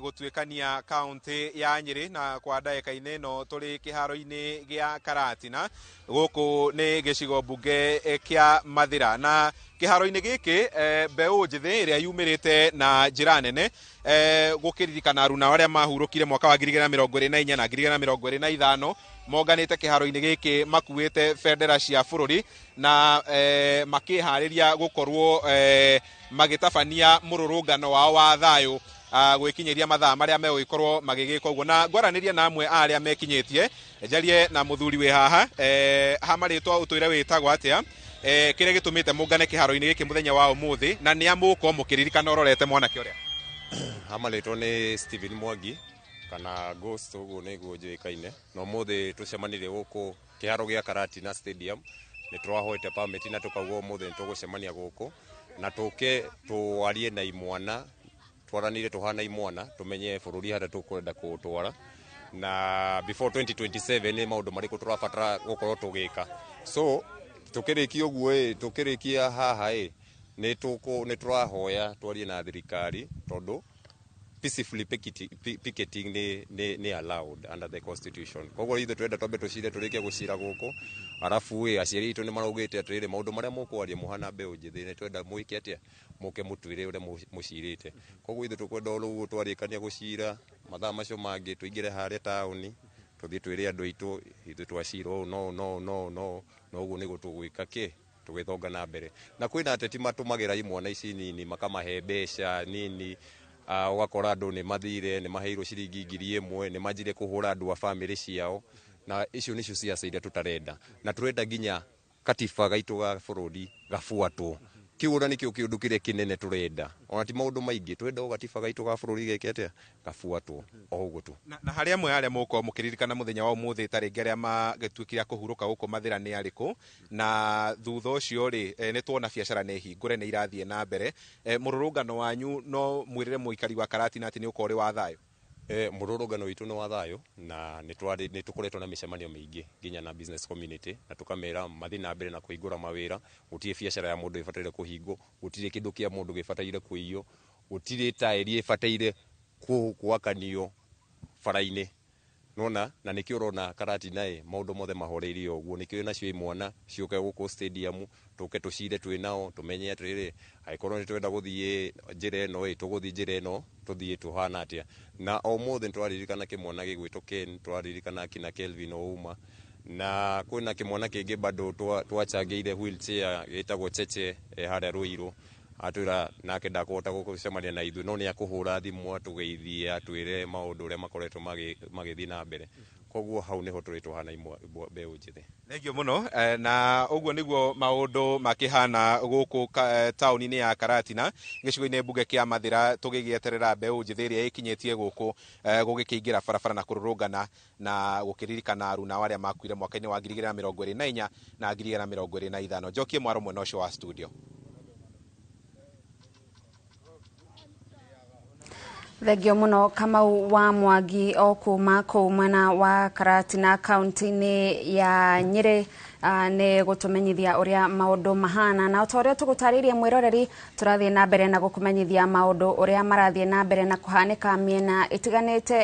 gutuikania kaunti ya Nyeri na kwa ndagika-ini no turi kiharo-ini gia Karatina guku ni gicigo bunge kia Mathira na kiharo-ini giki mbeu njithi iria yumirite na njira nene gukiririkana aruna aria mahurukire mwaka wa 2024 na 2025 monganite kiharo-ini giki makuite bendera cia bururi na makihariria gukorwo magitabania mururungano wao wa thayu gwikinyeria mathaa maria megugikorwo magigika uguo na ngwaraniria na amwe aria mekinyetie njarie na muthuri wi haha hamaritwa utuire witagwo atia kiria gitumite mungane kiharo-ini giki muthenya wa umuthi na ni amuko mukiririkana ororete mwanake uria hamaritwa ni Steven Mwangi kana Ghost uguo niguo njuikaine no muthi tucemanirie guku kiharo gia Karatina Stadium ni twahoete permit na tukauga umuthi tugucemania guku na tuke twarie na imwana twaranire tuhana imwana tumenye bururi hada tukwenda kutwara na before 2027 ni maundu mariko turabatara gukorwo tugika so tukirikia uguo tukirikia haha ni turahoya twarie na thirikari tondu peacefully picketing ni allowed under the constitution koguo ithe twenda twambe tucire turikia gucira guku arafu aciari itu ni maraugite atirire maundu maria mukwaria muhana mbeu njithi ni twenda muike atia muke mutwire uria mucirite koguo ithe tukwenda rugu twarikania gucira mathaa macio mangi tuingire haria tauni tuthie twire andu aitu ithe twacira no uguo nigo tugwika ki tugithonga na mbere na kwina ateti matumagira imwana ici nini makamahe mbeca nini wakora andu ni mathire ni maheirwo ciringi 1000 ni manjire kuhura andu a family ciao na icio nicio ciaca iria tutarenda na turenda nginya katiba gaitu ga bururi gafuatwo kiura nikio kiundu kiria kinene turenda ona ti maundu maingi turenda gatiba gaitu ga bururi gekete gafuatwo o uguo tu na haria amwe aria muko mukiririkana muthenya wa umuthi taringi aria magituikira kuhuruka guku Mathira ni ariku na thutha ucio ri ni tuona biacara ni hingure ni irathie na mbere mururungano wanyu no mwirire muikari wa Karatina ati ni ukori wa thayu mururungano witu ni wa thayu na ni tukoretwo na micemanio mingi nginya na business community na tukamera mathi na mbere na kuhingura mawira gutie biacara ya mundu ifatire kuhingo gutire kindu kia mundu gifatire kuiyo gutire tairi ifatire kuakanio faraine nona na nikio rona Karatina maundu mothe mahoreirio uguo nikio nacio imwana ciuke guku stadium tuke tucire twinao tumenye atirire aikorwo ni twenda guthie njire no tuguthie njire no tuthie tuhana atia na o mothe twaririkana kimwana gigwitwo Ken twaririkana kina Kelvin Ouma na kwina kimwana kingi bado twachangeire wheelchair gitagwo Cheche haria Ruiru atwira nake ndakuhota gucemania na ithu no ni akuhura thimu atugeithie atwire maundu uria makoretwo magithii na mbere koguo hau niho turitwo hana mbeu njithi thengio muno na uguo niguo maundu makihana guku tauni-ini ya Karatina gicigo-ini bunge kia Mathira tugigieterera mbeu njithi iria ikinyetie guku gugikiingira barabara na kururungana na gukiririkana aruna aria makuire mwaka-ini wa 2024 na 2025 njokie mwaro mwena ucio wa studio. Thengio muno Kamau wa Mwangi o kuma kuu mwena wa Karatina kaunti-ini ya Nyeri ni gutumenyithia uria maundu mahana na utoria tugutaririe mwiroreri turathie na mbere na gukumenyithia maundu uria marathie na mbere na kuhanika miena itiganite